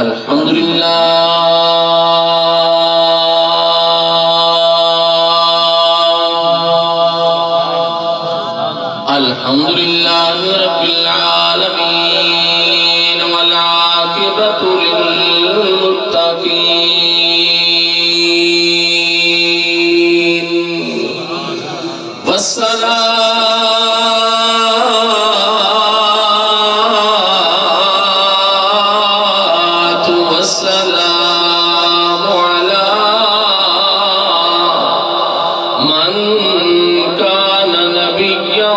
الحمدللہ رب العالمین والعاقبۃ للمتقین والصلاة والسلام علی من كان نبيا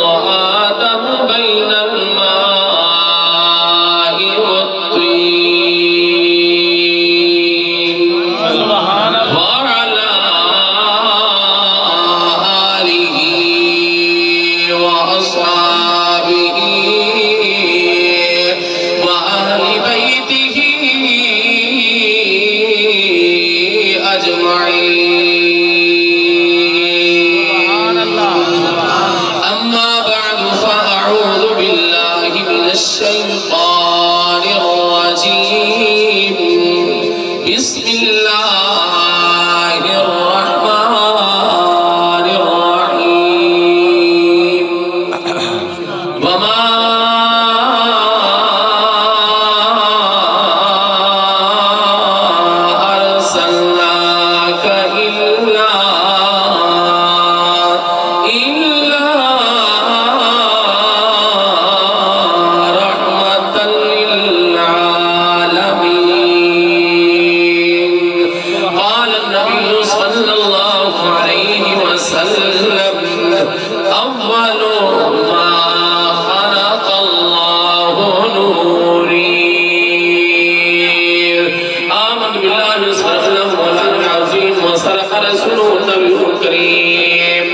وآدم بين الماء والطين وعلى آله وأصحابه وأهل بيته أجمعين. أما بعد فأعوذ بالله من الشيطان الرجيم. بسم الله الرحمن الرحيم. وما أرسلناك إلا رحمة للعالمين. قال النبي صلى الله عليه وسلم أول ما خلق الله نوري. آمن بالله صدق الله مولانا العظيم وصدق رسوله النبي الكريم.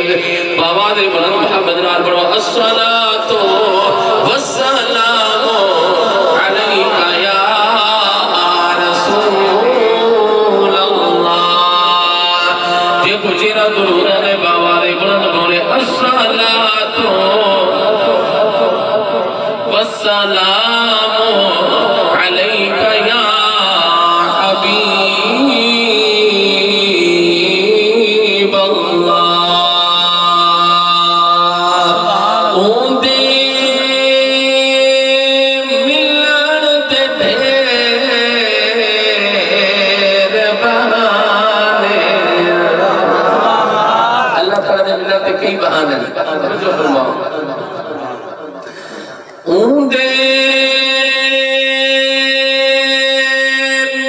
بابا دے بلند محمد نال پڑھو الصلاة والسلام عليك يا رسول الله. دیکھو جیرا درودہ دے بابا دے بلند بولے الصلاة والسلام عليك يا حبيب الله. اوندے ملن تے ڈھیر بہانے. اللہ تعالیٰ نے ملن تے کئی بہانے جو فرماؤ. اوندے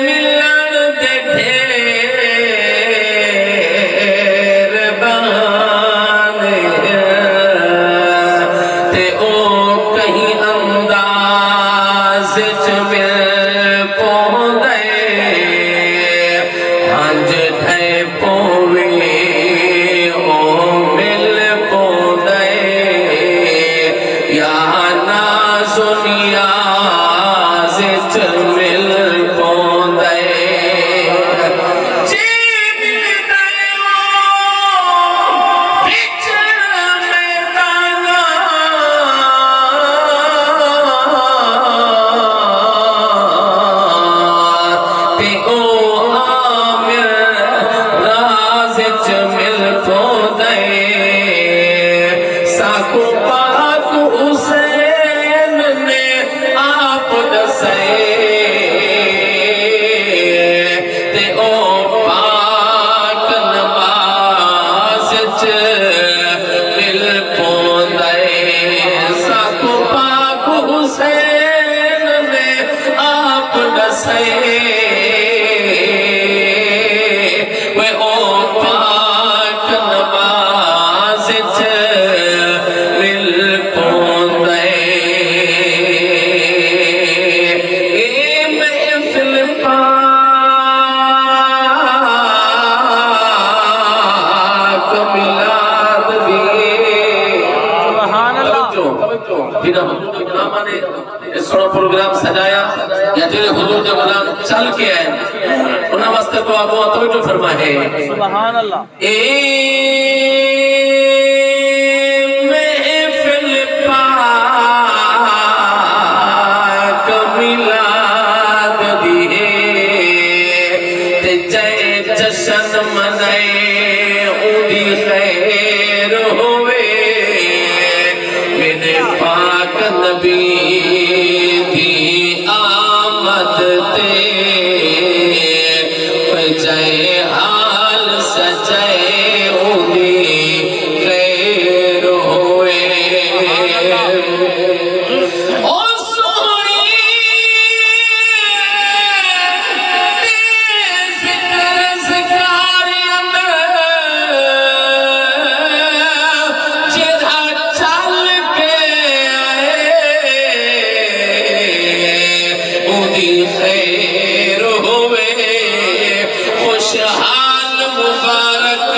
ملن تے ڈھیر بہانے تے او کہیں انداز چ مل پوندے. ہنج ڈھے پووے او مل پوندے. یا ناز و نیاز چ مل پوندے. جی ملدے او وچ میداناں تے او عامر راز چ مل پوندے. ساکو پاک حسین نے آپ دسے تے او پاک نماز چ مل پوندے. ساکو پاک حسین نے آپ دسے وے او پاک نماز چ مل پوندے. اے محفل پاک ملاد دی. بنا امامہ نے اس سوڑا پروگرام سجایا یا جنہیں حضور کے غلام چل کے آئے انہاں واسطے تو آپ توجہ فرمائے. اے محفل پاک ملاد تے جائے حال سجائے اونی خیر ہوئے او سونی ذکر ذکاری اندر جدھا چل کے آئے اونی خیر ہوئے خوشحال مبارک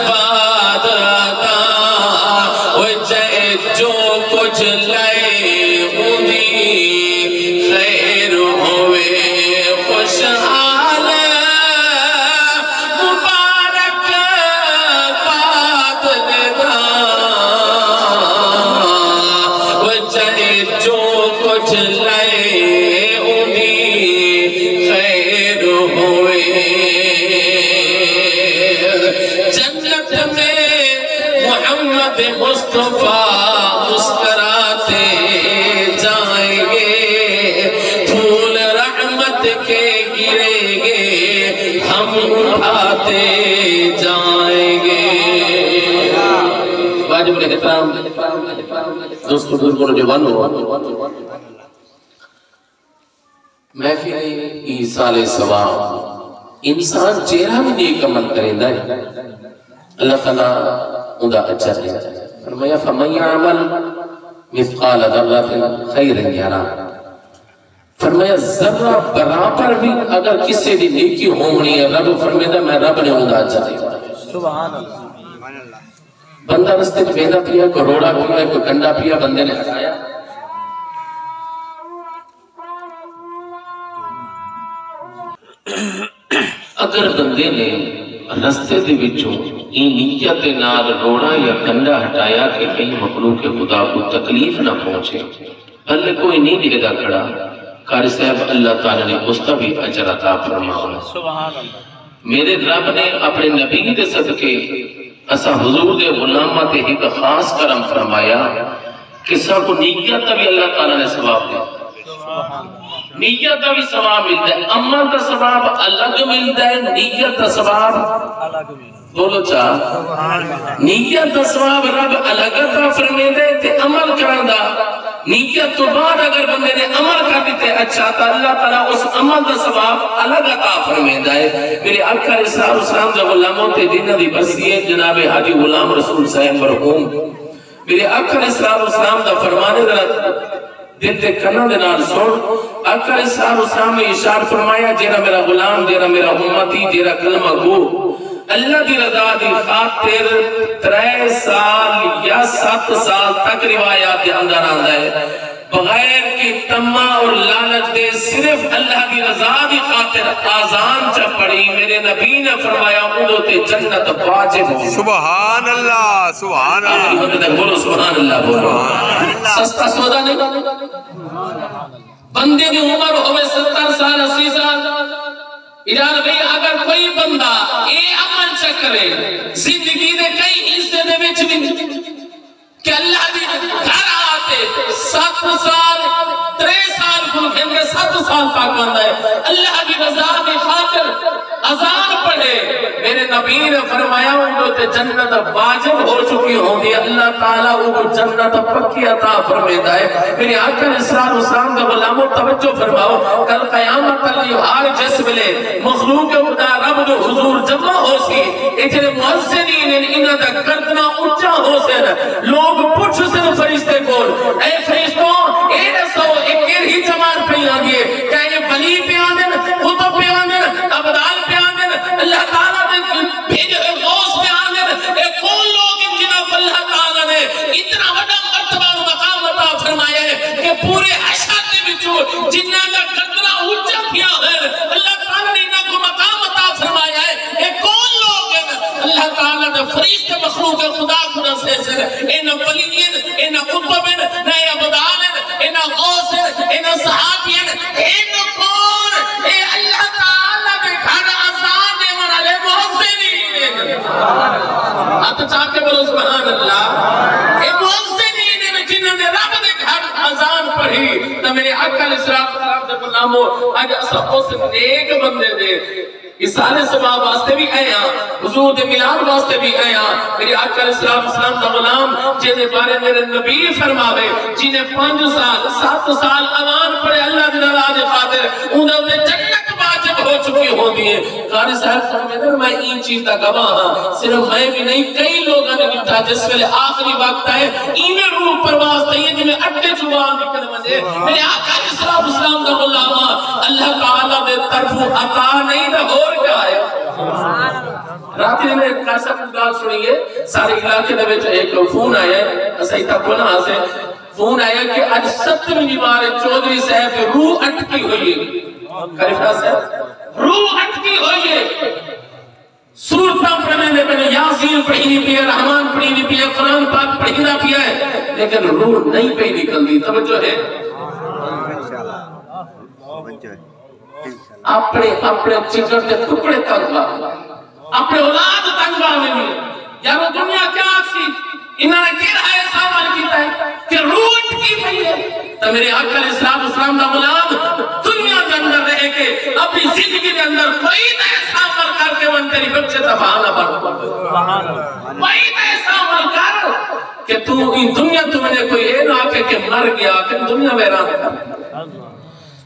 باد آتا وہ جائے جو کچھ لائے اونی خیر ہوئے خوشحال مبارک باد آتا وہ جائے جو کچھ لائے اونی خیر ہوئے جنت میں محمد مصطفیٰ مسکراتے جائیں گے پھول رحمت کے گریں گے ہم اٹھاتے جائیں گے واجب الاحترام دوستو بزرگوں جوانوں محفل ایصال ثواب انسان چہرہ بھی نیک عمل کریں دائیں اللہ تعالیٰ اندھا اچھا دے فرمایا فَمَنْ يَعْمَلْ مِثْقَالَ ذَرَّةٍ خَيْرٍ يَرَهُ فرمایا ذرہ برابر بھی اگر کسی دی نیکی ہونی ہے رب فرمائے میں رب نے اندھا اچھا دے سبحان اللہ بندہ رستے میں بیدہ پیا کوئی روڑا پیا کوئی کنڈا پیا بندے نے ہٹایا اگر بندے نے رستے دے وچوں این نیت نال روڑا یا کنڈا ہٹایا کہ کہیں مخلوق خدا کو تکلیف نہ پہنچے اللہ کوئی نہیں دے گا کھڑا قاری صاحب اللہ تعالیٰ نے اس کا بھی اجر عطا فرمایا سبحان اللہ میرے رب نے اپنے نبی دے صدقے اسا حضور دے غلامہ تے ایک خاص کرم فرمایا کسا کو نیت کا بھی اللہ تعالیٰ نے ثواب دیا نیت کا بھی ثواب ملتا ہے عمل کا ثواب الگ ملتا ہے نیت کا ثواب الگ بھی بولو چاہ نیت کا ثواب رب الگ عطا فرمائے دے تے عمل کرن دا نیت تو بعد اگر بندے نے عمل کر دیتے اچھا تا اللہ تعالیٰ اس عمل کا ثواب الگ عطا فرمائے دے میرے آقا علیہ السلام دے غلاموں تے دینہ دی بسیے جناب حاجی غلام رسول صاحب مرحوم میرے آقا علیہ السلام دا فرمانے دا دل تے کنا دے نال سن آقا علیہ السلام نے اشار فرمایا جیرا میرا غلام جیرا میرا امتی جیرا کلمہ گو اللہ دی رضا دی خاطر 3 سال یا 7 سال تک روایات دے اندر آندا ہے بغیر کی تمہ اور لالچ دے صرف اللہ دی رضا دی خاطر آزان چا پڑی میرے نبی نے فرمایا اندو تے جنت واجب ہو سبحان اللہ سبحان اللہ بولو سبحان اللہ بولو سستا سودا نہیں بندے کی عمر ہوئے 70 سال 80 سال ادھر بھئی اگر کوئی بندہ اے عمل چکرے زندگی دے کئی حصے دے وچ بھی کہ اللہ دی گھر آتے 7 سال 3 سال کھل گھنگے 7 سال تک آندہ ہے اللہ دی رضا دی خاطر اذان پڑھے میرے نبی نے فرمایا انہوں تے جنت واجب ہو چکی ہوں گی اللہ تعالیٰ وہ جنت پکی عطا فرمیتا ہے میرے آقا اسرار اسلام کا غلاموں توجہ فرماؤ کل قیامت علی ہار جس ملے مخلوق خدا رب جو حضور جمع ہو سی اتنے محسنین انہاں دا گردنا اونچا ہو سے لوگ پوچھ سے فرشتے کو اے فرشتوں اے دسو ایک ہی جماعت پہ آگئے کیا یہ ولی پہ آدن خطب پہ آدن ابدال پہ آدن اللہ تعالیٰ نے بھیجے غوث پہ آدن اے کون لوگ ان جناب اللہ تعالیٰ نے اتنا بڑا مرتبہ و مقام عطا فرمایا ہے کہ پورے حشر نے بچو جنہ کا گردنا اونچا کیا ہے اللہ تعالیٰ نے انہوں کو مقام عطا فرمایا ہے اے کون لوگ ہیں اللہ تعالیٰ نے فرشتے مخلوق خدا خدا سے انہوں ولیین انہوں قطبین نئے ابدالین انہوں غوثین انہوں صحابین انہوں کون اے اللہ تعالیٰ نے گھر آزان دے منالے محسنین آپ چاہ کے بولو سبحان اللہ اے محسنین جنہوں نے رب نے گھر آزان پڑھی پڑھی تو میرے آقا علیہ السلام دے غلاموں اج اسا اس نیک بندے دے اسالے ثواب واسطے بھی آئے ہیں، حضور دے میلاد واسطے بھی آئے ہیں۔ میرے آقا علیہ السلام دا غلام جنہیں بارے میرے نبی فرماوے جنہیں 5 سال 7 سال امان پڑے اللہ دے رضا دے خاطر انہوں نے جنت واجب ہو چکی ہوتی ہے۔ قاری صاحب فرماتے ہیں میں این چیز دا گواہ ہاں، صرف میں بھی نہیں کئی لوگوں نے لکھا جس ویلے آخری وقت ہے ایویں روح پرواز تھئی جنہیں اٹھے جوان نکل وجے میرے آقا علیہ السلام دا غلام اللہ تعالیٰ دے طرف عطا نہیں دا اور کیا ہے۔ راتی میں ایک کیسا گال سنیے سارے علاقے دے وچ ایک فون آیا ہے اسائی تک نہ سے فون آیا کہ اج 7ویں بار چودھری صاحب کی روح اٹکی ہوئی ہے، خلیفہ صاحب روح اٹکی ہوئی ہے، سورتاں پڑھنے پہ یاسین پڑھنی پی ہے، رحمان پڑھنی پی ہے، قرآن پاک پڑھنا پی ہے، لیکن روح نہیں پہ نکل دی۔ توجہ ہے اپنے چکر کے ٹکڑے تنگا اپنے اولاد تنگا میں بھی یارو دنیا کیا آکسی انہوں نے کہہ رہا ہے سامال کیتا ہے کہ روح اٹکی پئی ہے۔ تو میرے آقا علیہ السلام دا غلام دنیا کے اندر رہ کے اپنی زندگی کے اندر کوئی ایسا عمل کر کے من تیری بچے تباہانا بڑھ کوئی ایسا عمل کر کہ تو ان دنیا تمہیں کوئی اے نہ آکے کہ مر گیا کہ دنیا ویران کر۔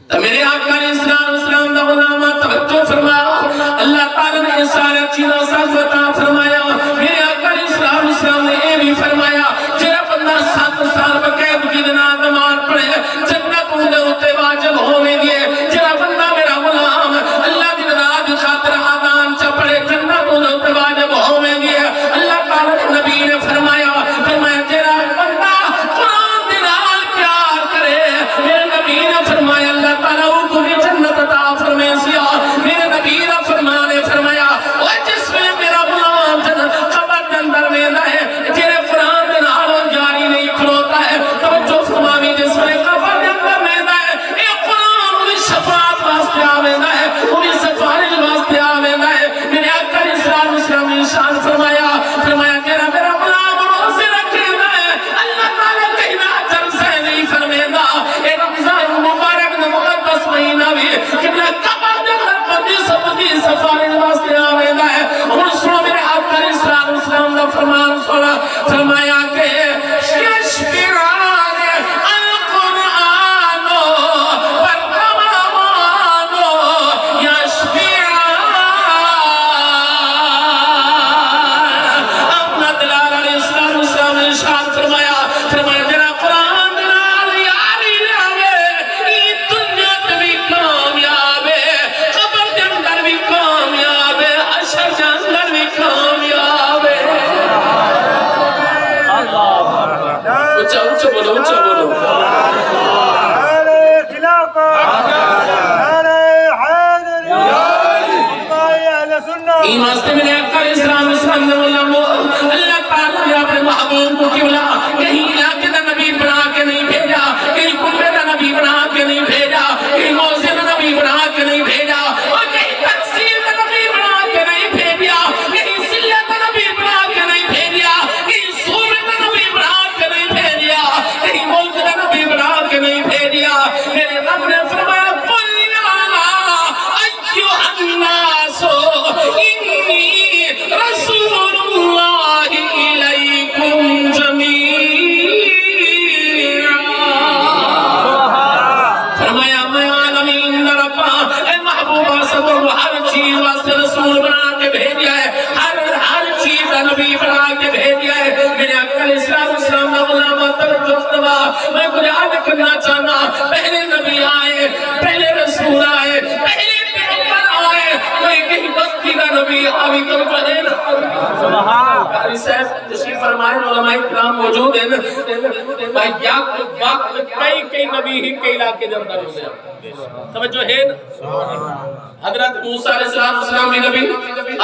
تو میرے آقا علیہ السلام دا غلامہ توجہ فرمایا اللہ تعالیٰ نے اس سارے چیزوں ساتھ عطا فرمایا۔ میرے آقا علیہ السلام نے یہ بھی فرمایا جرا بندہ 7 سال بقید کی دنہ نماز پڑھے جنت ہونے ہوتے واجب ہونے دیے، جرا بندہ میرا غلام اللہ دی رضا دی خاطر آدان چا پڑھے جنت ہونے ہوتے واجب ہونے دیے۔ اللہ تعالیٰ نے نبی نے فرمایا جرا بندہ قرآن دی نال پیار کرے، میرے نبی نے فرمایا اللہ تعالیٰ کو بھی جنت عطا فرمائے سیا۔ میرے نبی نے فرمایا وہ جس میں میرا غلام جنت قبر کے اندر ویندا ہے جڑے قرآن دے نال جاری نہیں کھلوتا ہے، توجہ فرماوی جس میں قبر کے اندر ویندا ہے اے قرآن دی شفاعت واسطے آویندا ہے، انہی سفارش واسطے آویندا ہے۔ میرے آقا علیہ السلام نے ارشاد فرمایا جڑا میرا غلام روزے رکھدا ہے اللہ تعالیٰ کہنا اجر سے نہیں فرمائندا۔ اے رمضان مبارک دا مقدس مہینہ بھی کہ قبر دے اندر بندی سبدی سفارش واسطے آویندا ہے۔ اور سنو میرے آقا علیہ السلام دا فرمان سنا فرمایا کہ یشفعان القرآن والقرآن یشفعان۔ اپنا دلال علیہ السلام نے ارشاد فرمایا جنا قرآن دلال یاری لاوے ای دنیا تے بھی کامیاب ہے، قبر کے اندر بھی کامیاب ہے، حشر کے اندر بھی کامیاب ہے۔ اونچا بولو اونچا بولو۔ نعرہ خلافت، نعرہ حیدری، اللہ اہل سنت۔ این واسطے میرے آقا علیہ السلام نے اللہ تعالیٰ نے اپنے محبوب کو قبلہ کہیں علاقے دا نبی بنا کے نہیں بھیجا، کہیں کنبے دا نبی بنا کے نہیں بھیجا، کہیں موزے دا نبی بنا کے نہیں بھیجا، اور کہیں تقسیم دا نبی بنا کے نہیں بھیجا، کہیں سلہ دا نبی بنا کے نہیں بھیجا، کہیں صوبے دا نبی بنا کے نہیں بھیجا، کہیں ملک دا نبی بنا کے نہیں بھیجا۔ میرے رب نے فرمایا قل یا ایھا الناس انی رسول اللہ الیکم جمیعا۔ فرمایا میں عالمین ربا اے محبوبہ سب ہر چیز واسطے رسول بنا کے بھیجا ہے، ہر چیز کا نبی بنا کے بھیجا ہے۔ میرے آقا علیہ السلام کا غلام توجہ فرما، میں کچھ یاد کرنا چاہنا، پہلے نبی آئے، پہلے رسول آئے، پہلے پیغمبر آئے، کوئی کہیں بستی کا نبی آوی تو ہے نا۔ قاری صاحب تشریف فرمائے، علماء اکرام موجود ہیں، بھائی کئی نبی ہی کئی علاقے کے اندر ہوتے ہیں، توجہ ہے نا۔ حضرت موسیٰ علیہ السلام بھی نبی،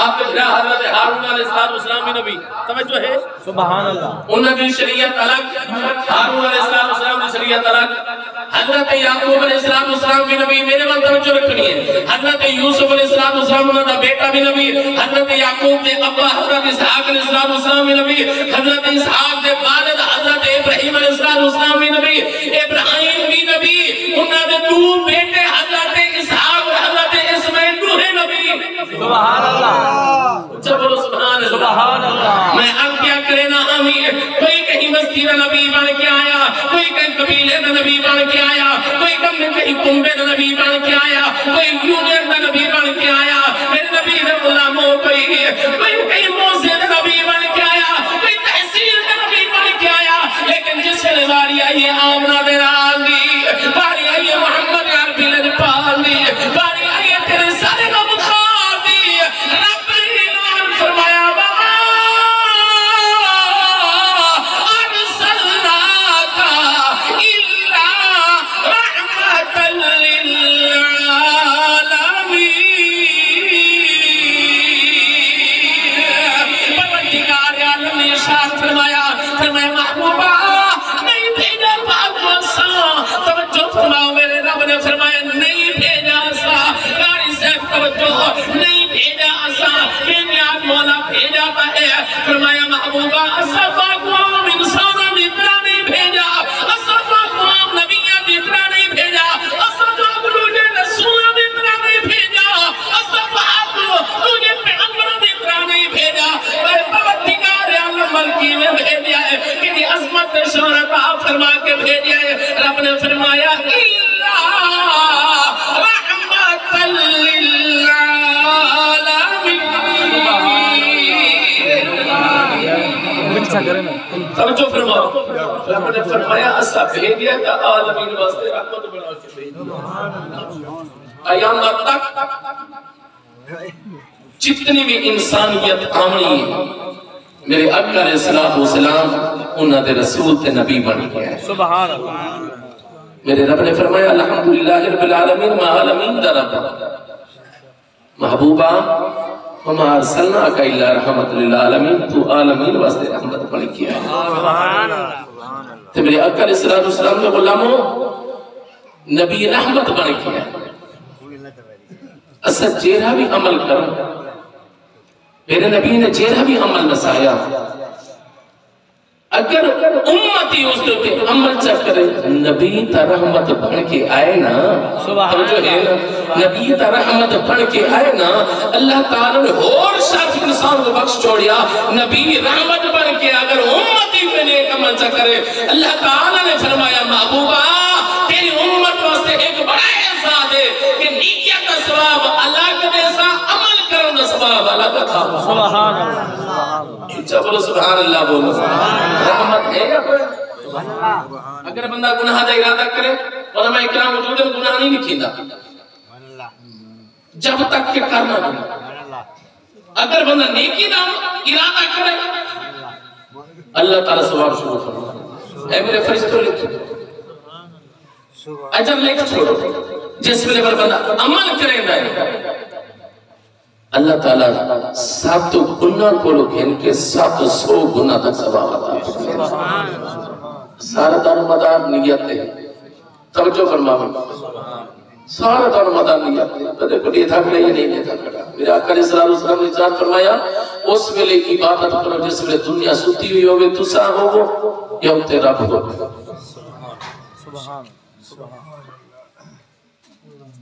آپ کے بھرا حضرت ہارون علیہ السلام بھی نبی، توجہ ہے سبحان اللہ۔ انہوں کی شریعت الگ، ہارون علیہ السلام کی شریعت الگ۔ حضرت یعقوب علیہ السلام بھی نبی، میرے وقت توجہ رکھنی ہے۔ حضرت یوسف علیہ السلام انہوں کا بیٹا بھی نبی، حضرت یعقوب کے ابا حضرت اسحاق علیہ السلام بھی نبی، حضرت اسحاق کے والد حضرت ابراہیم علیہ السلام بھی نبی، ابراہیم بھی نبی، سبحان اللہ بولو سبحان اللہ میں کیا کرے نا ہمیں کوئی کہیں بستی میں نبی بن کے آیا کوئی کہیں قبیلے میں نبی بن کے آیا کوئی کہیں کنبے میں نبی بن کے آیا کوئی یونین میں نبی بن کے آیا میرے نبی نے غلاموں کوئی کہیں موزے میں نبی بن کے آیا کوئی تحصیل میں نبی بن کے آیا لیکن جس نے باری آئی ہے آمنہ دے نال دی باری آئی ہے محمد عربی نے پال دی باری آئی ہے تیرے سارے کا بخار دی رب نے اعلان فرمایا فرمایا محبوبہ اصفاق وام انسانہ دیتنا نہیں بھیجا اصفاق وام نبیہ دیتنا نہیں بھیجا اصفاق تجھے رسولہ دیتنا نہیں بھیجا اصفاق تجھے پیغمبر دیتنا نہیں بھیجا میں پروردگار عالم ملکی میں بھیجا ہے کہ عظمت شہرت آپ فرما کے بھیجا ہے رب نے فرمایا رحمت توجہ فرماؤ رب نے فرمایا اسا بھیجیا کہ عالمین واسطے رحمت بنا کے بھیجیا قیامت تک جتنی بھی انسانیت آمنی ہے میرے آقا علیہ السلام انہاں دے رسول تے نبی بن گیا ہے سبحان اللہ میرے رب نے فرمایا الحمدللہ رب العالمین ما عالمین دا رب محبوبہ وما ارسلناک الا رحمت للعالمین تو عالمین واسطے رحمت بن کیا ہے سبحان اللہ تو میرے آقا علیہ السلام کے غلاموں نبی رحمت بن کیا ہے اسد جیرہ بھی عمل کرو میرے نبی نے جیرہ بھی عمل نسایا اگر امتی اس دے پہ عمل چاہ کرے نبی تا رحمت بن کے آئے نا نبی تا رحمت بن کے آئے نا اللہ تعالیٰ نے اور شرف انسان کو بخش چھوڑیا نبی رحمت بن کے اگر امتی پہ نیک عمل چاہ کرے اللہ تعالیٰ نے فرمایا محبوبہ تیری امت واسطے ایک بڑا احسان ہے کہ نیکیت کا ثواب الگ جیسا عمل کرنا ثواب الگ تھا سبحان اللہ بولو سبحان اللہ بولو رحمت ہے یا کوئی اگر بندہ گناہ دا ارادہ کرے علماء اکرام وجود میں گناہ نہیں لکھیندہ جب تک کہ کرنا گناہ اگر بندہ نیکی دا ارادہ کرے اللہ تعالیٰ سواب شروع فرما اے میرے فرشتوں لکھیں اجر لے کر چھوڑو جس میں بندہ عمل کریں دائیں اللہ تعالیٰ 7 گناہ کو لکھیں کہ 700 گناہ تک ثواب عطا سارا دار مدار نیت ہے توجہ فرماؤں سارا دار مدار نیت ہے تو دیکھو یہ تھا کہ یہ نہیں تھا کھڑا میرے آقا علیہ السلام نے ذات فرمایا اس ویلے عبادت کرو جس ویلے دنیا سوتی ہوئی ہوگی تو سا ہوگو یا ہوتے رب ہو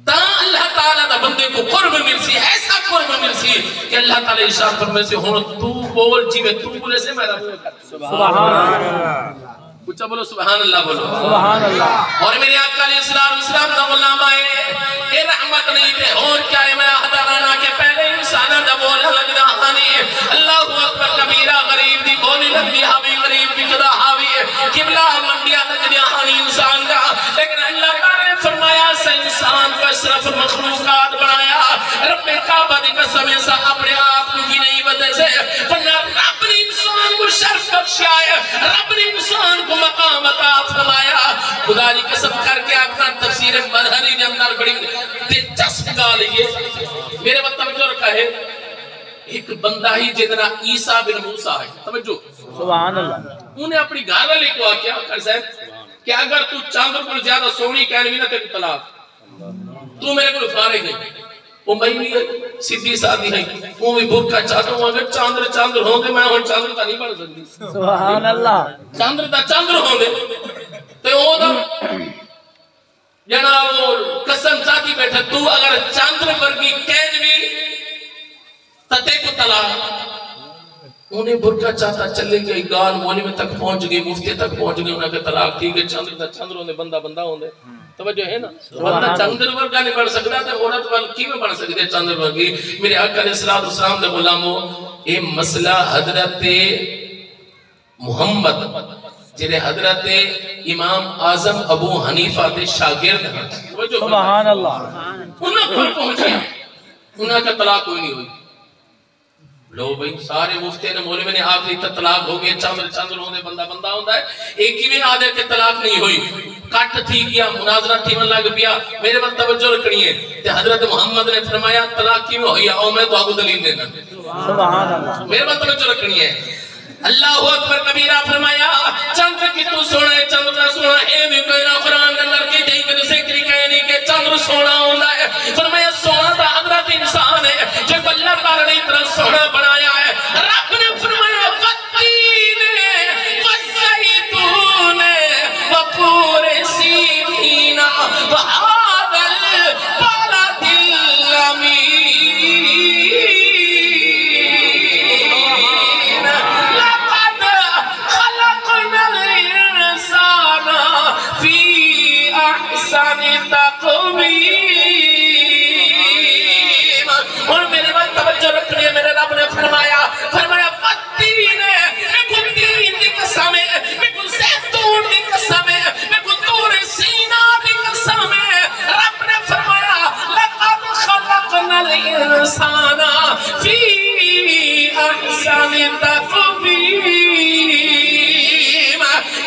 تا اللہ تعالیٰ دا بندے کو قرب ملسی ایسا قرب ملسی کہ اللہ تعالیٰ ارشاد فرمائے سے ہون تو بول جی میں تو بولے سے میرا بول سبحان اللہ کچھ بولو سبحان اللہ بولو سبحان اللہ اور میرے آقا علیہ السلام دا غلام آئے اے رحمت نہیں پہ اور کیا ہے میں حدانا کے پہلے انسانہ دا بولا لگنا آنی اللہ اکبر کبیرہ غریب دی بولی لگنی حاوی غریب دی جدا حاوی قبلہ منڈیا لگنی آنی انسان دا لیکن اللہ تعالیٰ نے فرمایا سے انسان کو اشرف مخلوقات بنایا رب کعبہ دی قسم ایسا اپنے آپ کو کی نہیں بدے سے فرمایا رب نے انسان کو شرف بخشیا ہے رب نے انسان کو مقام عطا فرمایا خدا کی قسم کر کے اپنا تفسیر مظہری نے اندر بڑی دلچسپ گال ہے میرے وقت توجہ رکھا ہے ایک بندہ ہی جتنا عیسیٰ بن موسیٰ ہے توجہ سبحان اللہ انہیں اپنی گھر والے کو آکیا کر صاحب کہ اگر تو چاندر پر زیادہ سونی کہنے بھی نہ تیری طلاق تو میرے کو فارغ ہے وہ میں بھی سیدھی سادھی ہے وہ بھی برکھا چاہتا ہوں اگر چاندر ہوں گے میں ہوں چاندر کا نہیں بڑھ سکتی سبحان اللہ چاندر ہوں گے تو وہ دا جنا وہ قسم ساتھی بیٹھا تو اگر چاندر پر بھی کہنے بھی تتے کو طلاق انہیں برکہ چاہتا چلے گئے گال مولوی تک پہنچ گئی مفتی تک پہنچ گئی انہیں کہ طلاق ٹھیک ہے چندر ہونے بندہ ہونے توجہ ہے نا بندہ چندر ورگا نہیں بڑھ سکتا تھے عورت وال کی میں بڑھ سکتے چندر ورگی میرے آقا علیہ السلام دے غلاموں اے مسئلہ حضرت محمد جنہیں حضرت امام اعظم ابو حنیفہ دے شاگرد ہیں سبحان اللہ انہاں پر پہنچے انہاں کا طلاق کوئی نہیں ہوئی لو بھئی سارے مفتی نے مولوی نے آخری طلاق ہو گئے چندر ہونے بندہ ہوندہ ہے ایک ہی میں آدھے کہ طلاق نہیں ہوئی کٹ تھی گیا مناظرہ تھی من لگ پیا میرے بات توجہ رکھنی ہے کہ حضرت محمد نے فرمایا طلاق کی میں ہوئی آؤ میں تو آگو دلیل دینا سبحان اللہ میرے بات توجہ رکھنی ہے اللہ اکبر کبیرہ فرمایا چندر کی تو سونا ہے چندر سونا ہے بھی کوئی نہ قرآن کے اندر کی تھی کہ ذکری کہنی کہ چندر سونا ہوندہ ہے فرمایا سونا تا حضرت انسان ہے جو اللہ تعالیٰ نے اتنا سونا بنایا ہے رب نے فرمایا والتین والزیتون وطور سینین وهذا البلد الامین اور میرے بات توجہ رکھنی ہے میرے رب نے فرمایا والتین میں کو تین دی قسم ہے میں کو زیتون دی قسم ہے میں کو طور سینا دی قسم ہے رب نے فرمایا لقد خلقنا الانسان فی احسن تقویم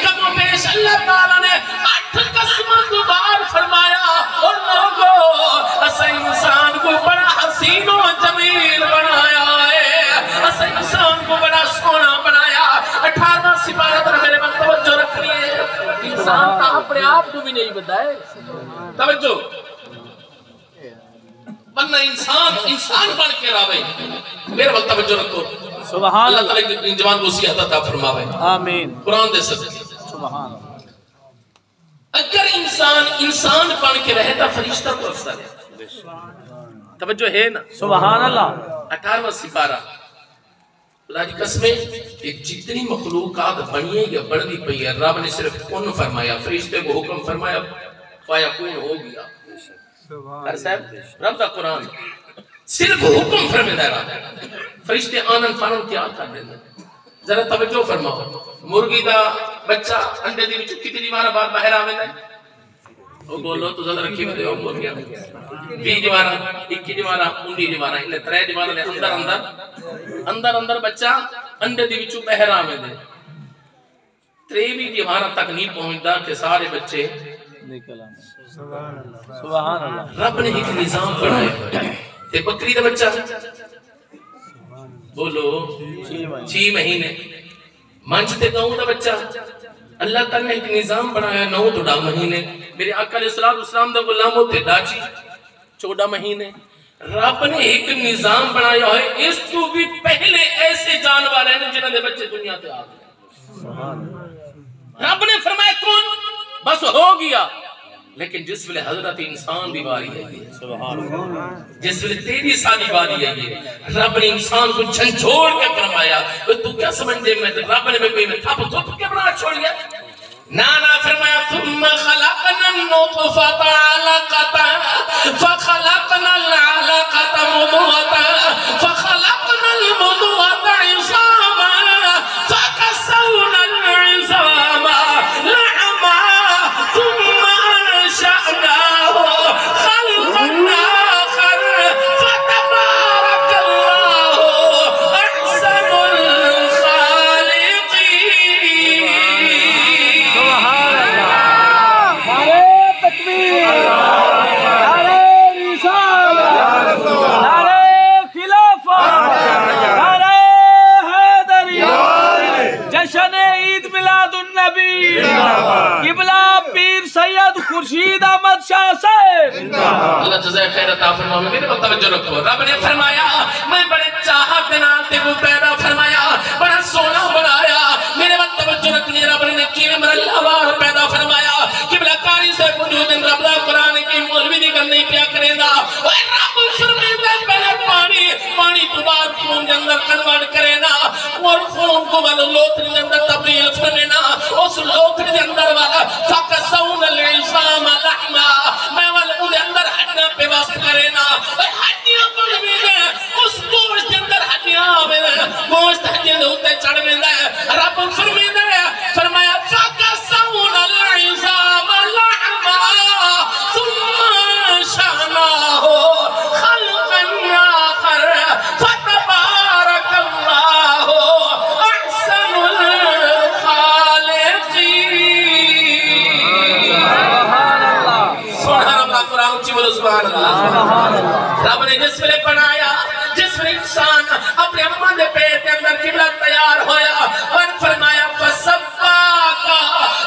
کم و بیش اللہ تعالیٰ نے 8 قسموں کو بار فرمایا اور لوگوں اسے انسان کو بڑا حسین و جمیل بنایا ہے اسے انسان کو بڑا سونا بنایا 18واں سپارہ پر میرے وقت توجہ رکھنی ہے انسان کا اپنے آپ کو بھی نہیں بتائے توجہ بننا انسان بن کے راوے میرے وقت توجہ رکھو سبحان اللہ تعالیٰ کی جوان کو صحت عطا فرماوے آمین قرآن دے صدقے سبحان اگر انسان بن کے رہتا فرشتہ کو افضل ہے توجہ ہے نا سبحان اللہ 18واں سپارہ اللہ کی قسمیں کہ جتنی مخلوقات بنی ہے یا بڑھنی پئی ہے رب نے صرف کن فرمایا فرشتے کو حکم فرمایا فیکون ہو گیا ہر صاحب رب کا قرآن صرف حکم فرمیدہ رہا فرشتے آنن فانن کیا کر دینا ذرا توجہ فرماؤ مرغی دا بچہ انڈے دی وچوں کتنی مارا بار باہر آویں ہے او بولو تو ذرا رکھی میں دیو مرغیاں 20 دیوارا 21 دیوارا 19 دیوارا انہیں 3 دیوارا دے اندر بچہ انڈے دی وچوں باہر آویں ہے 23 دیوارا تک نہیں پہنچدا کہ سارے بچے نکل آنے سبحان اللہ رب نے ایک نظام بنایا تے بکری دا بچہ بولو 6 مہینے منچتے گاؤں دا بچہ اللہ تعالیٰ نے ایک نظام بنایا 9 تو 10 مہینے میرے آقا علیہ السلام دا غلام ہوتے ڈاچی 14 مہینے رب نے ایک نظام بنایا ہے اس تو بھی پہلے ایسے جانور ہیں جنہوں نے بچے دنیا تے آ گئے رب نے فرمایا کون بس ہو گیا لیکن جس ویلے حضرت انسان دی باری ہے جس ویلے تیری سالی باری ہے یہ رب نے انسان کو جھنجھوڑ کے فرمایا تو کیا سمجھے میں رب نے کوئی میں تھپ تھپ کے بنا چھوڑ گیا نانا فرمایا ثم خلقنا النطفة علقة فخلقنا العلقة مضغة فخلقنا المضغة عظاما فكسونا العظام لحما ثم أنشأناه خلقا آخر فتبارك الله أحسن الخالقين سبحان اللہ نعرہ تکبیر نعرہ رسالت نعرہ خلافت نعرہ حیدری جشن عید میلاد النبی قبلہ پیر سید خورشید احمد شاہ صاحب اللہ جزائے خیر عطا فرمائے میرے وقت توجہ رکھو رب نے فرمایا میں بڑے چاہت ناتے کو پیدا فرمایا بڑا سونا بنایا میرے وقت توجہ رکھنی رب نے کیویں مرلوار پیدا فرمایا قبلہ کاری سے وجود رب دا قرآن کی مولوی دی گل نہیں پیا کرے گا اے رب فرمائے پہلے پانی تو بعد کنورٹ کرے نا اور خون کو والا لوتری دے اندر تبدیل فرمے نا اس لوتری دے اندر والا فَقَسَوْنَ الْعِصَامَ لَحْمَا میں والا ان دے اندر ہڈیاں پہ واسط کرے نا ہڈیاں پڑھ بھی دے اس گوشت دے اندر ہڈیاں آوے دے گوشت ہڈیاں دے ہوتے چڑھ بھی دے رب فرمے دے فرمایا فَقَسَوْنَ الْعِصَامَ لَحْمَا ثُمَّ شَعْنَاهُ خَلْقًا آخَرَ فَتَبَارَكَ اللَّهُ أَحْسَنُ سبحان اللہ رب نے جس میں بنایا جس میں انسان اپنے اماں دے پیٹ کے اندر قبلہ تیار ہویا اور فرمایا فَسَوَّاكَ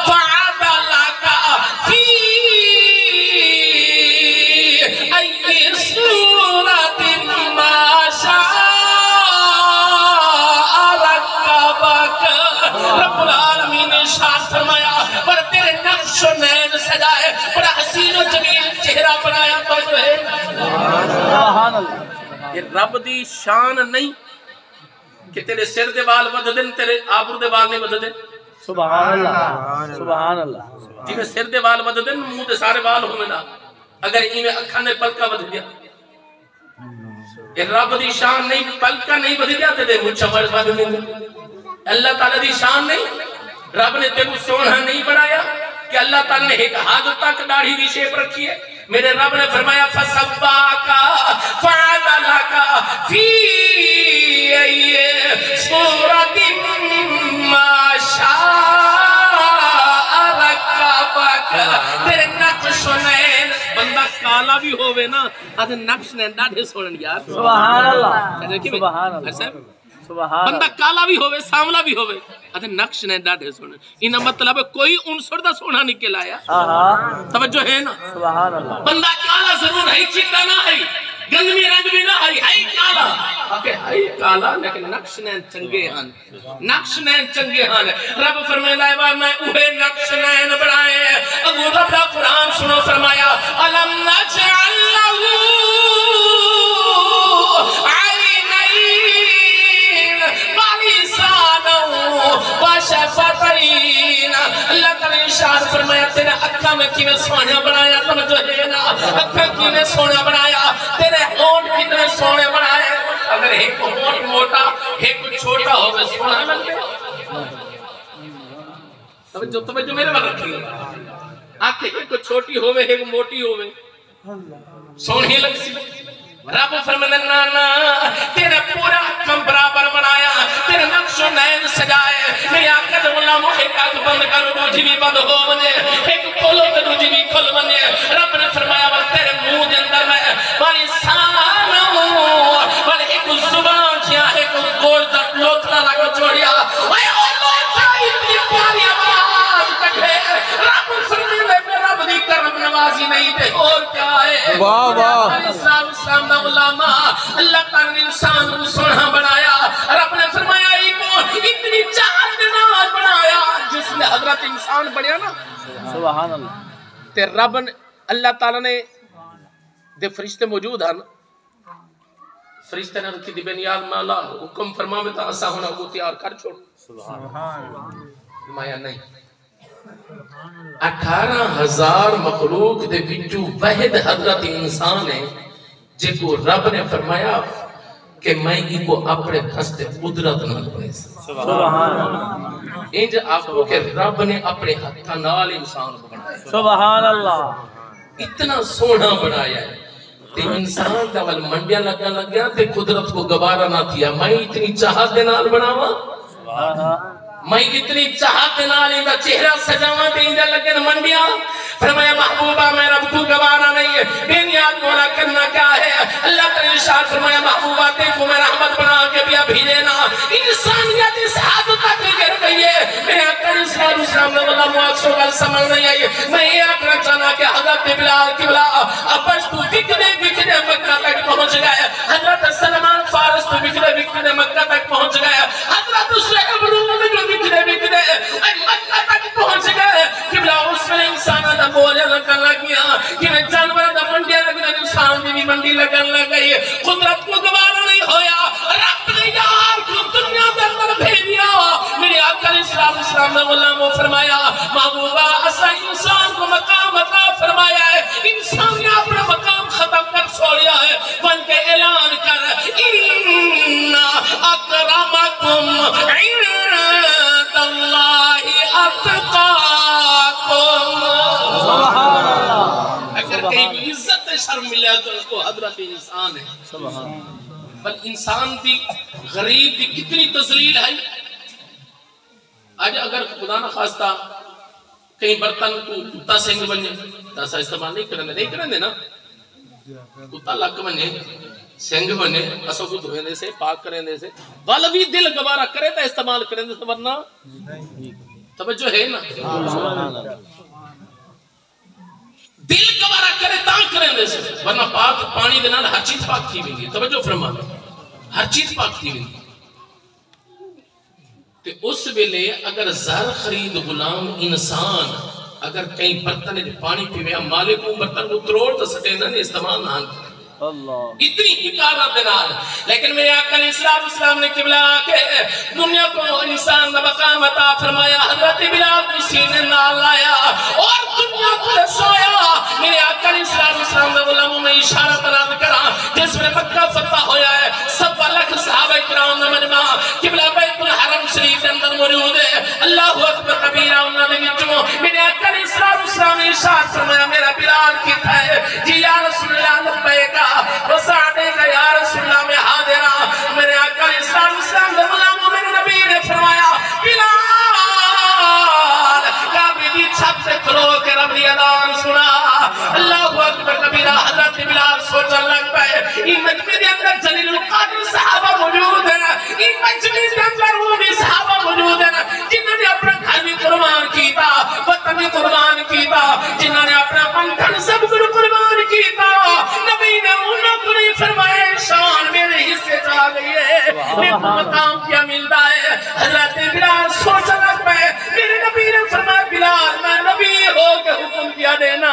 فَعَدَلَكَ فِي أَيِّ صُورَةٍ مَا شَاءَ رَكَّبَكَ رب العالمین نے ارشاد فرمایا پر تیرے نقش و نین سجائے بڑا حسین و جمیل چہرہ بنایا تو جو ہے سبحان اللہ یہ رب دی شان نہیں کہ تیرے سر دے بال ود دن تیرے آبرو دے بال نہیں ود دن سبحان اللہ سبحان اللہ جی میں سر دے بال ود دن منہ دے سارے بال ہوئے نا اگر ہی میں اکھا نے پلکا ود دیا یہ رب دی شان نہیں پلکا نہیں ود دیا تے مجھا ود دن اللہ تعالیٰ دی شان نہیں رب نے تیرے سونا نہیں بنایا کہ اللہ تعالیٰ نے ایک ہاتھ تک داڑھی بھی شیپ رکھی ہے میرے رب نے فرمایا فَسَوَّاكَ فَعَدَلَكَ فِي أَيِّ صُورَةٍ مَا شَاءَ رَكَّبَكَ تیرے نقش و نین بندہ کالا بھی ہوئے نا آدھے نقش نین ڈاڑھے سوڑن یار سبحان اللہ سبحان اللہ بندہ کالا بھی ہوئے ساملا بھی ہوئے آدھے نقش نے ڈاڑھے سونے انہا مطلب ہے کوئی عنصر دا سونا نکل آیا توجہ ہے نا سبحان اللہ بندہ کالا ضرور ہے چیتا نہ ہے گندمی رنگ بھی نہ ہے کالا آکے ہے کالا لیکن نقش نے چنگے ہن نقش نے چنگے ہن رب فرمائے لائے میں اوہے نقش نے بڑھائے ابو رب دا قرآن سنو فرمایا أَلَمْ نَجْعَلْ لَهُ اللہ تعالیٰ ارشاد فرمایا تیرے اکھا میں کیویں سونا بنایا توجہ ہے نا اکھا کیویں سونا بنایا تیرے ہونٹ کتنے سونے بنائے اگر ایک ہونٹ موٹا ایک چھوٹا ہو تو سونا مل گیا توجہ میرے بات رکھیے آنکھیں ایک چھوٹی ہوئے ایک موٹی ہوئے سونی لگ سی رب فرمانے نانا تیرا پورا کم برابر بنایا تیرا نقش و نین سجائے میں آقد غلام ایک آنکھ بند کر روجی بھی بند ہو منے ایک کھولو تے روجی بھی کھل منے رب نے فرمایا وہ تیرے منہ دے اندر میں والی سان والی ایک زبان کیا ایک گوشت لوتنا لگا چھوڑیا اے او لوتا اتنی پیاری آواز کٹھے رب فرمانے میں رب دی کرم نوازی نہیں تے اور کیا ہے واہ واہ اسلام دا غلامہ اللہ تعالیٰ نے انسان کو سونا بنایا رب نے فرمایا اتنی چاہت ناز بنایا جس نے حضرت انسان بنیا نا سبحان اللہ تے رب اللہ تعالیٰ نے دے فرشتے موجود ہیں فرشتے نے رکھی دی بنیاد مولا حکم فرما میں تا اسا ہونا وہ تیار کر چھوڑ مایا نہیں 18,000 مخلوق دے بچو وحد حضرت انسان ہے جے کو رب نے فرمایا کہ میں ہی کو اپنے دستے قدرت نہ بنے سبحان اللہ انج آپ کو کہ رب نے اپنے ہتھاں نال انسان کو بنایا سبحان اللہ اتنا سونا بنایا ہے تے انسان دا ول منڈیاں لگ گیا تے قدرت کو گوارا نہ کیا میں اتنی چاہت دے نال بناواں میں اتنی چاہت نال ان دا چہرہ سجاواں تے ان لگے منڈیاں فرمایا محبوبہ میں رب کو گوارا نہیں ہے بے نیاز مولا کرنا کیا ہے اللہ تعالی ارشاد فرمایا محبوبہ تے کو میں رحمت بنا کے بھی بھیجے نا انسانیت اس حد تک گر گئی ہے میں اکرم صلی اللہ علیہ وسلم نے واللہ معاکسوں کا سمجھ نہیں آئی میں یہ آکرم چاہنا کہ حضرت بلال قبلہ ابش تو بکنے مکہ تک پہنچ گئے حضرت سلمان فارس تو بکنے مکہ تک پہنچ گئے حضرت صحیب روم جو بکنے مکہ تک پہنچ گئے قبلہ اس میں انسانہ دا بولے لگن لگیا کہ میں جانور دا منڈیا لگنا انسان دی بھی منڈی لگن لگئی قدرت کو دوبارہ نہیں ہویا رب نے یاد نے غلاموں فرمایا محبوبہ اسا انسان کو مقام عطا فرمایا ہے، انسان نے اپنا مقام ختم کر چھوڑیا ہے، بن کے اعلان کر ان اکرمکم عند اللہ اتقاکم۔ اگر کہیں عزت شرم ملے تو اس کو حضرت انسان ہے۔ بل انسان دی غریب دی کتنی تذلیل ہے۔ آج اگر خدا نہ خواستہ کہیں برتن کو کتا سنگ بنے تاسا استعمال نہیں کرنے نا، کتا لک بنے سنگ بنے اسو کو دھوئے دے سے پاک کریں دے سے والا بھی دل گوارا کرے تا استعمال کریں دے سے، ورنہ توجہ ہے نا، دل گوارا کرے تا کریں دے سے، ورنہ پاک پانی دے نال ہر چیز پاک تھی ہوئی، توجہ فرمان ہر چیز پاک تھی ہوئی۔ تے اس ویلے اگر زر خرید غلام انسان اگر کہیں برتن پانی پیویا مالک کو برتن کو تروڑ تو سٹے نہ استعمال نہ اتنی حکارت دنال۔ لیکن میرے آقا علیہ السلام نے قبلہ کہ دنیا کو انسان نے مقام عطا فرمایا، حضرت بلال کو سینے نال لایا اور دنیا کو رسایا۔ میرے آقا علیہ السلام نے غلاموں میں اشارہ تراد کرا جس میں مکہ فتح ہویا ہے، سب لکھ صحابہ کرام نے مجمع قبلہ بیت الحرم شریف کے اندر موجود ہے۔ اللہ اکبر کبیرہ انہوں نے وچوں میرے آقا علیہ السلام نے اشارہ فرمایا میرا بلال کتا ہے؟ جی یا رسول اللہ لبیک وسعدے کا یا رسول اللہ میں حاضرہ۔ میرے آقا علیہ السلام نے غلاموں میرے نبی نے فرمایا بلال کعبے کی چھت سے کھلو کے رب دی اذان سنا۔ اللہ اکبر کبیرہ حضرت بلال سوچن لگ پائے ان مجمع دے اندر جلیل القدر صحابہ موجود ہیں، ان مجمع دے اندر وہ بھی صحابہ موجود ہیں جنہوں نے اپنا گھر بھی قربان کیتا، وطن بھی قربان کیتا، جنہوں نے اپنا پنکھن سب کو قربان کیتا۔ نبی نے انہوں کو نہیں فرمایا شان میرے حصے جا گئی ہے، میرے مقام کیا ملتا ہے۔ حضرت بلال سوچا لگ پائے میرے نبی نے فرمایا بلال میں نبی ہو کے حکم کیا دینا۔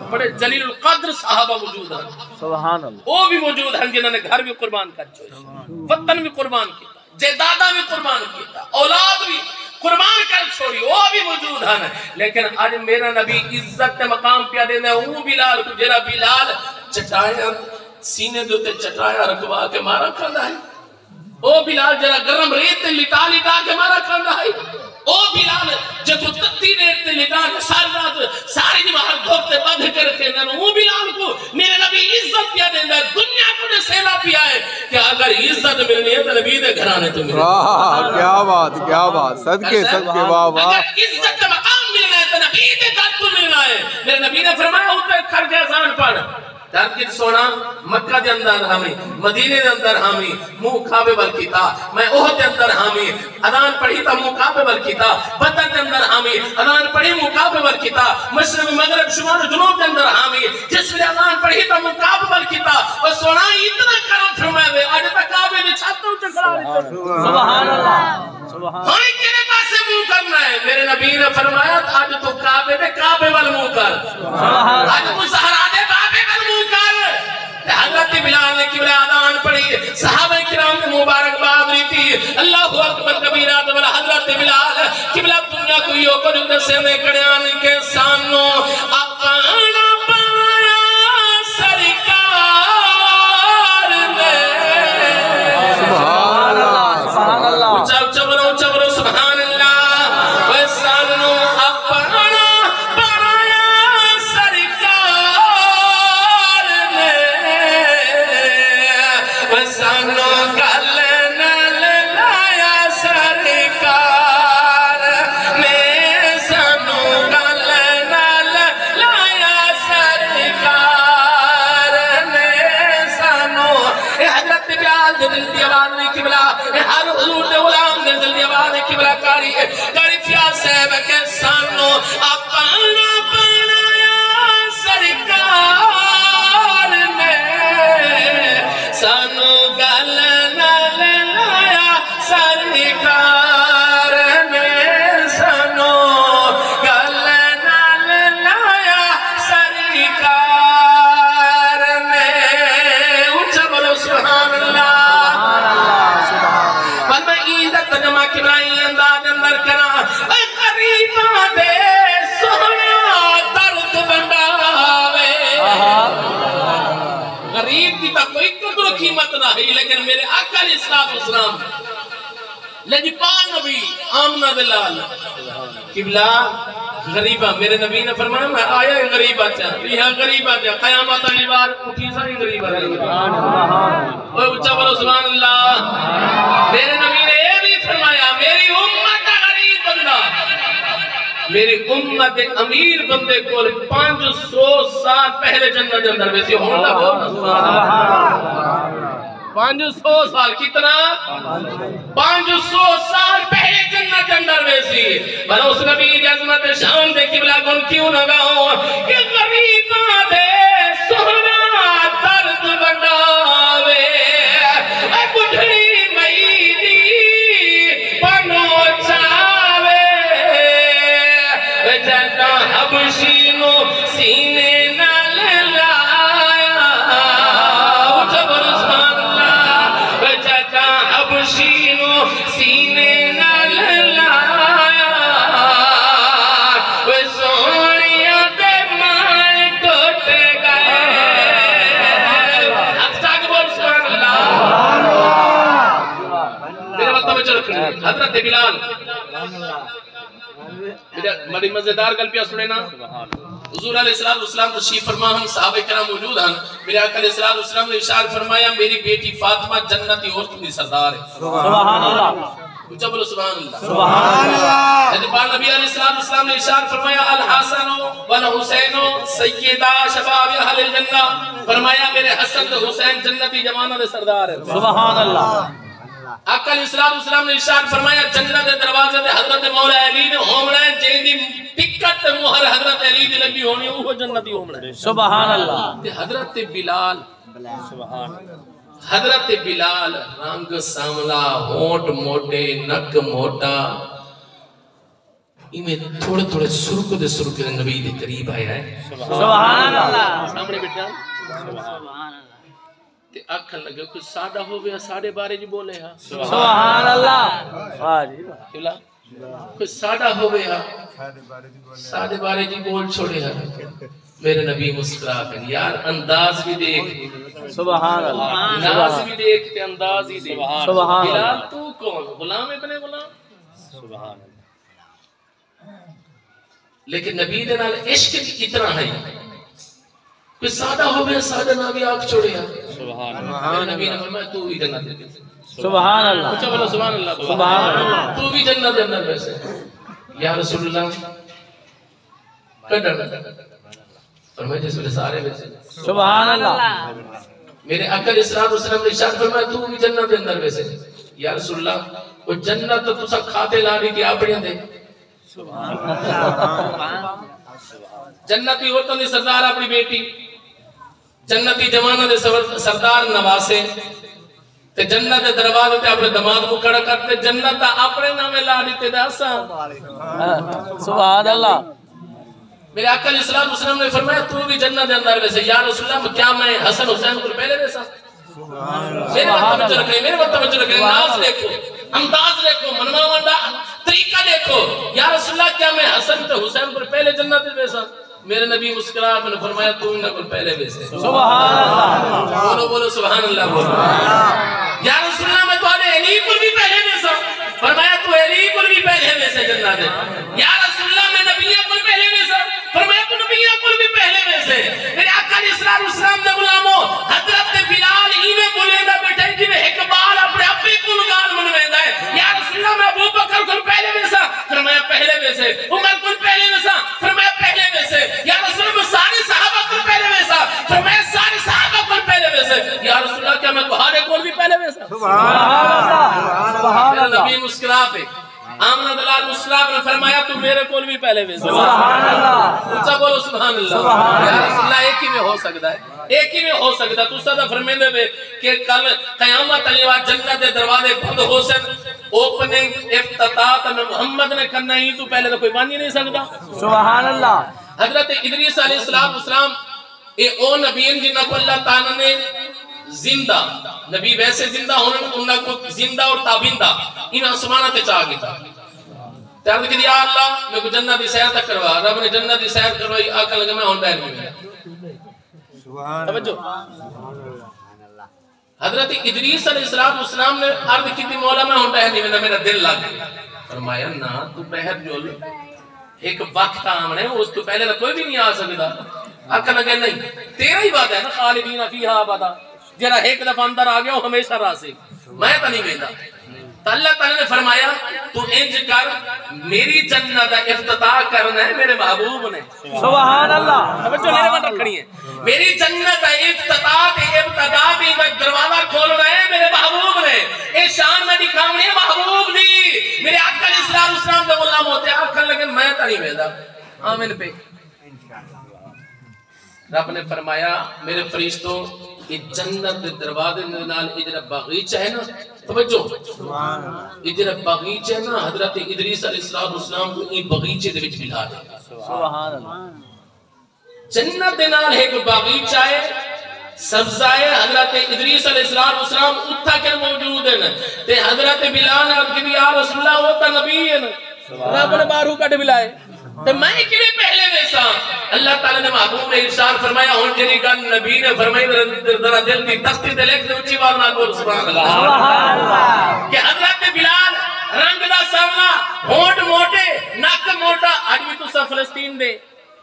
بڑے جلیل القدر صحابہ موجود ہیں، سبحان اللہ، وہ بھی موجود ہیں جنہوں نے گھر بھی قربان کر چھوڑا، وطن بھی قربان کیا، جائیداداں بھی قربان کیا، اولاد بھی قربان کر چھوڑی، وہ بھی موجود ہیں۔ لیکن آج میرا نبی عزت مقام پیا دینا ہے وہ بلال کو، جرا بلال چٹایا سینے دوتے چٹایا رکھوا کے مارا کھانا ہے، او بلال جرا گرم ریت لٹا لٹا کے مارا کھانا ہے، او بلال جب تتی ریت لٹا کے ساری رات ساری نماز دھوپتے بدھ کر کے وہ بلال کو میرے نبی عزت پیا دینا ہے۔ دنیا کو نے سیلا پیا ہے کہ اگر عزت ملنی ہے تو نبی دے گھرانے تو ملے، کیا بات صدقے واہ واہ۔ اگر عزت مقام ملنا ہے تو نبی دے گھر تو ملنا ہے۔ میرے نبی نے فرمایا ہوتا ہے کھڑ کے اذان پڑھ ترکت سونا مکہ دے اندر حامی، مدینے دے اندر حامی، منہ کعبے ول کیتا، میں احد دے اندر حامی، اذان پڑھی تا منہ کعبے ول کیتا، بدر دے اندر حامی، اذان پڑھی منہ کعبے ول کیتا، مشرق مغرب شمال جنوب دے اندر حامی، جس نے اذان پڑھی تا منہ کعبے ول کیتا، اور سونا اتنا کرم فرمائے دے آج تک کعبے نے چھتوں تے کھڑا رہتا۔ سبحان اللہ، سبحان ہاں کنے پاسے منہ کرنا ہے؟ میرے نبی نے فرمایا آج تو کعبے دے کعبے ول منہ کر، آج تو سہرا دے کعبے ول منہ کر۔ حضرت بلال نے قبلہ اذان پڑھی، صحابہ کرام نے مبارکباد دی تھی، اللہ اکبر کبیرہ والا حضرت بلال قبلہ دنیا کو یو کو جو سے نے کڑیان کے سامنے اپنا پایا سرکار نے۔ سبحان اللہ، سبحان اللہ، اچھا برو سبحان اللہ۔ ویسانو اپنا پایا سرکار نے، ویسانو گل نال لایا سرکار نے، سانو گل نال لایا سرکار نے، سانو اے حضرت بلال دے دل دی آواز نہیں قبلہ، اے ہر حضور دے غلام دے دل دی آواز نہیں قبلہ کاری فیاض صاحب کے سانو اپنا بنایا سرکار نے، سانو گل نال لایا سرکار نے، سانو گل نال لایا سرکار نے۔ اچھا بولو سبحان اللہ۔ پر میں عید تجمع کبرائی انداز کی تا کوئی قدر و قیمت نہ ہے لیکن میرے آقا علیہ السلام لجپال نبی آمنہ دلال قبلہ غریبہ میرے نبی نے فرمایا میں آیا غریبہ چاہ یہ غریبہ چاہ قیامت علی بار اٹھی ساری غریبہ رہی اوہ اچھا بولو سبحان اللہ میرے نبی نے یہ بھی فرمایا میری امت غریب بندہ میری امت امیر بندے کو 500 سال پہلے جنت اندر ویسی ہونا بولنا 500 سال کتنا 500 سال پہلے جنت اندر ویسی بھلا اس نبی کی عظمت شان دے قبلہ کون کیوں نہ گاؤں کہ غریباں دے سہنا درد بناوے اے بڑھڑی میری پنو چاوے جدا حبشی نو سینے نال لایا جبر سبحان اللہ جدا حبشی نو سینے نال لایا وہ سونیاں دے مان ٹوٹ گئے اب تک بول سبحان اللہ میرے وقت میں چل رکھنے حضرت بلال بڑی مزیدار گل پیا سنے نا حضور علیہ السلام تشریف فرما ہم صحابہ کرام موجود ہیں میرے آقا علیہ السلام نے ارشاد فرمایا میری بیٹی فاطمہ جنتی عورتوں کی سردار ہے سبحان اللہ اچھا بولو سبحان اللہ سبحان اللہ جب نبی علیہ السلام نے ارشاد فرمایا الحسن والحسین سیدہ شباب اہل الجنہ فرمایا میرے حسن و حسین جنتی جوانوں کے سردار ہیں سبحان اللہ آقا علیہ السلام نے ارشاد فرمایا جنت دے دروازے تے حضرت مولا علی نے ہومنا ہے جیندی ٹکٹ مہر حضرت علی دی لگی ہونی وہ جنتی ہومنا ہے سبحان اللہ تے حضرت بلال سبحان حضرت بلال رنگ ساملا ہونٹ موٹے نک موٹا میں تھوڑے تھوڑے سرک دے نبی دے قریب آیا ہے سبحان اللہ سامنے بیٹھا سبحان اللہ تے آکھن لگے کوئی سادہ ہو گیا ساڑھے بارے جی بولے ہاں سبحان اللہ واہ جی واہ کوئی سادہ ہو گیا ساڑھے بارے جی بول چھوڑے ہاں میرے نبی مسکرا کر یار انداز بھی دیکھ سبحان اللہ انداز بھی دیکھ تے انداز ہی دیکھ سبحان بلال تو کون غلام ابن غلام سبحان اللہ لیکن نبی دے نال عشق اتنا ہے کوئی سادہ ہو گیا سادہ نہ بھی آنکھ چھوڑے ہاں سبحان اللہ میرے نبی نے فرمایا تو بھی جنت دے سبحان اللہ اچھا بولو سبحان اللہ سبحان اللہ تو بھی جنت دے اندر ویسے یا رسول اللہ کڈر فرمایا جس میں سارے ویسے سبحان اللہ میرے آقا علیہ السلام نے ارشاد فرمایا تو بھی جنت دے اندر ویسے یا رسول اللہ وہ جنت تو تسا کھاتے لا رہی تھی اپنیاں دے جنتی عورتوں دی سردار اپنی بیٹی جنتی جوانوں دے سردار نواسے تے جنت دے دروازے تے اپنے دماغ کو کھڑا کرتے جنت اپنے نامے لا دیتے داسا سبحان اللہ میرے آقا علیہ السلام نے فرمایا تو بھی جنت دے اندر ویسے یا رسول اللہ کیا میں حسن حسین کو پہلے ویسا میرے وقت میں رکھیں ناز دیکھو انداز دیکھو منوا منڈا طریقہ دیکھو یا رسول اللہ کیا میں حسن تے حسین کو پہلے جنت دے ویسا میرے نبی مسکرا میں نے فرمایا تو انہاں کو پہلے ویسے سبحان اللہ بولو بولو سبحان اللہ بولو یا رسول اللہ میں تو علی کو بھی پہلے ویسا فرمایا تو علی کو بھی پہلے ویسے جنت دے یا رسول اللہ میں نبیوں کو پہلے ویسا فرمایا تو نبیوں کو بھی پہلے ویسے میرے آقا علیہ السلام نے غلاموں حضرت بلال ایویں بولے دا بیٹھے جی میں ایک بار اپنے ابے کو گال منویندا ہے یا رسول اللہ میں ابو بکر کو پہلے ویسا فرمایا پہلے ویسے عمر کو پہلے ویسا فرمایا پہلے ویسے یا رسول اللہ سارے صحابہ کو پہلے ویسا فرمایا سارے صحابہ کو پہلے ویسے یا رسول اللہ کیا میں تمہارے کو بھی پہلے ویسا سبحان اللہ سبحان اللہ نبی مسکرا پہ آمنہ دلال مسلم نے فرمایا تو میرے کول بھی پہلے بھی سبحان اللہ اونچا بولو سبحان اللہ یا رسول اللہ ایک ہی میں ہو سکتا ہے ایک ہی میں ہو سکتا ہے تو صدا فرمیندے میں کہ کل قیامت علی و جنت دے دروازے بند ہو سن اوپننگ افتتاح میں محمد نے کرنا ہی تو پہلے تو کوئی مان ہی نہیں سکتا سبحان اللہ حضرت ادریس علیہ السلام اے او نبیین جنہ کو اللہ تعالیٰ نے زندہ نبی ویسے زندہ ہونے انہوں کو زندہ اور تابندہ انہوں آسمانہ تے چاہ گئی تھا تیار کہ یا اللہ میں کو جنت دی سیر تک کروا رب نے جنت دی سیر کروائی آقا لگا میں ہون بیر میں توجہ حضرت ادریس علیہ السلام نے عرض کی تھی مولا میں ہوتا ہے نہیں میرا دل لگ گیا. فرمایا نا تو بہت جول ایک وقت آمنے اس تو پہلے کوئی بھی نہیں آ سکتا. آکھا لگے نہیں تیرا ہی بات ہے نا خالدین فیہا ابدا جرا ایک دفعہ اندر آ گیا وہ ہمیشہ راہ سے میں تو نہیں ویندا. تو اللہ تعالیٰ نے فرمایا تو انج کر میری جنت کا افتتاح کرنا ہے میرے محبوب نے. سبحان اللہ. توجہ میرے من رکھنی ہے. میری جنت کا افتتاح تے ابتدا بھی دروازہ کھولنا ہے میرے محبوب نے. اے شان میں دکھاونی ہے محبوب دی. میرے آقا علیہ السلام دے غلام ہوتے آکھن لگے میں تو نہیں ویندا. آمین پہ رب نے فرمایا میرے فرشتوں یہ جنت دے دروازے نال اجرا باغیچہ ہے نا. توجہ اجرا باغیچہ ہے نا حضرت ادریس علیہ السلام کو یہ باغیچے دے وچ بلا دے. سبحان اللہ. جنت دے نال ایک باغیچہ ہے سبزہ ہے. حضرت ادریس علیہ السلام اتھا کر موجود ہیں تے حضرت بلال نے کہ یا رسول اللہ وہ تا نبی ہے رب نے باہر کٹ بلائے تے میں کیویں پہلے ویسا. اللہ تعالی نے محبوب نے ارشاد فرمایا ہن جڑی گل نبی نے فرمائی ذرا دل دی تختی تے لکھ دے اونچی آواز نال بول سبحان اللہ. سبحان اللہ. کہ حضرت بلال رنگ دا سامنا ہونٹ موٹے نک موٹا اج بھی تو فلسطین دے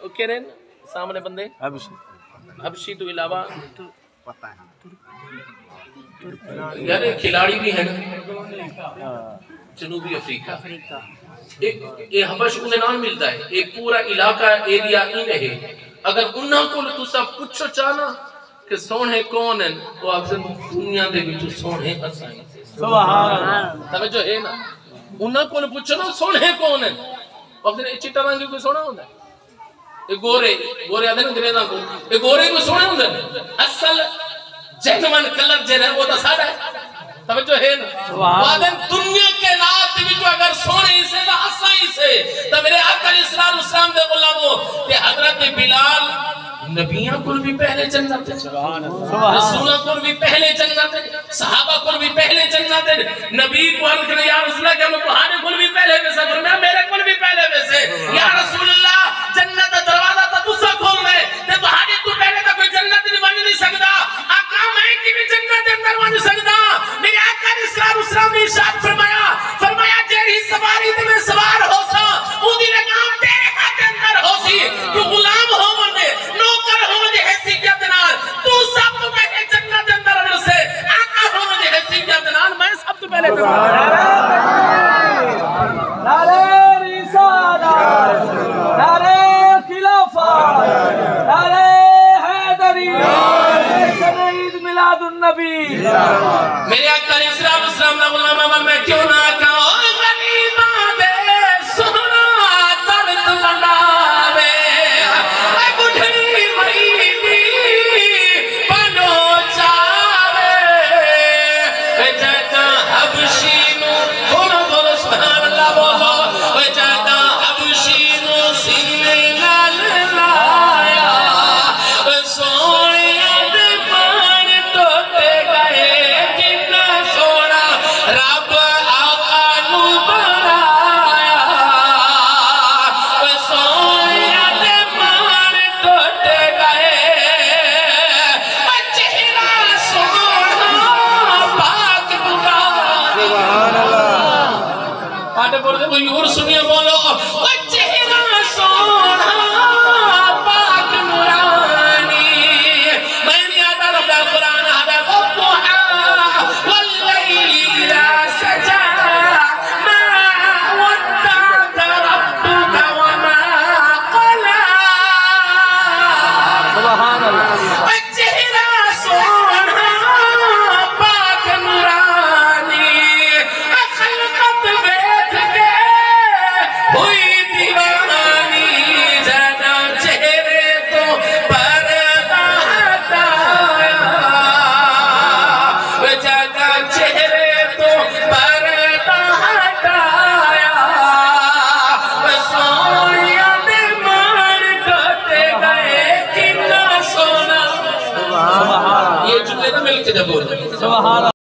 او کہہ رہے نا سامنے بندے حبشی تو علاوہ یار کھلاڑی بھی ہیں جنوبی افریقہ یہ حبش انہیں نام ملتا ہے. ایک پورا علاقہ ایریا ہی رہے. اگر انہاں کو تو سب پوچھو چاہنا کہ سونے کون ہیں وہ اکثر دنیا دے بھی تو سونے اسائیں. سبحان اللہ. توجہ ہے نا انہاں کو پوچھو نا سونے کون ہیں اکثر چٹا رنگ کوئی سونا ہوتا ہے. یہ گورے آدھے نا انگریزاں کو یہ گورے کو سونے ہوتا ہے. اصل جینوئن کلر جو ہے وہ تو سادہ ہے. توجہ ہے نا وعدن دنیا کے نات بھی جو اگر سونے ہی سے تو اسائی سے تو میرے آقا علیہ السلام دے غلاموں کہ حضرت بلال نبیاں کو بھی پہلے جنت ہے رسولہ کو بھی پہلے جنت ہے صحابہ کو بھی پہلے جنت ہے. نبی کو عرض کرے یا رسول اللہ کہ ہم تمہارے کو بھی پہلے ویسے فرمایا میرے کو بھی پہلے ویسے. یا رسول اللہ جنت دروازہ تو تسا کھول دے تے تمہارے تو پہلے تو کوئی جنت نہیں بن نہیں سکتا. آقا میں کی بھی جنت دے اندر بن سکتا. میرے آقا علیہ السلام نے ارشاد فرمایا جیڑی سواری تے میں سوار ہو سا اودی لگام تیرے ہاتھ اندر ہو سی تو غلام ہو منڈے نوکر ہو مجھے حیثیت نال تو سب تو پہلے جنت دے اندر آنے سے آقا ہو مجھے حیثیت نال میں سب تو پہلے نعرہ رسالت نعرہ خلافت نعرہ حیدری عید میلاد النبی. میرے آقا علیہ السلام نے غلام عمل میں کیوں نہ کہا غریباں دے سونا درد لگاوے اے بڑھڑی مہینی پنو چاوے اے جاتا حبشی نو بولو بولو سبحان اللہ بولو اے جاتا حبشی نو سینے نال لایا اے سونیا دے مان ٹوٹے گئے کتنا سونا رب آقا نو بنایا اے سونیا دے مان ٹوٹے گئے اے چہرہ سونا پاک نورانی. سبحان اللہ. آٹے بول دے کوئی اور سنیے بولو اے چہرہ سونا پاک نورانی. میں نہیں آتا رب دا قرآن آدھا والضحا واللیل اذا سجا ما ودعك ربك وما قلى. سبحان اللہ. اے چہرہ سونا پاک نورانی اے خلقت بیٹھ کے ہوئی دیوانی جانا چہرے تو پردہ ہٹایا جانا چہرے تو پردہ ہٹایا سونیا دے مان ٹوٹے گئے کتنا سونا. سبحان اللہ. یہ جملے نہ مل کے جب بول رہے سبحان اللہ.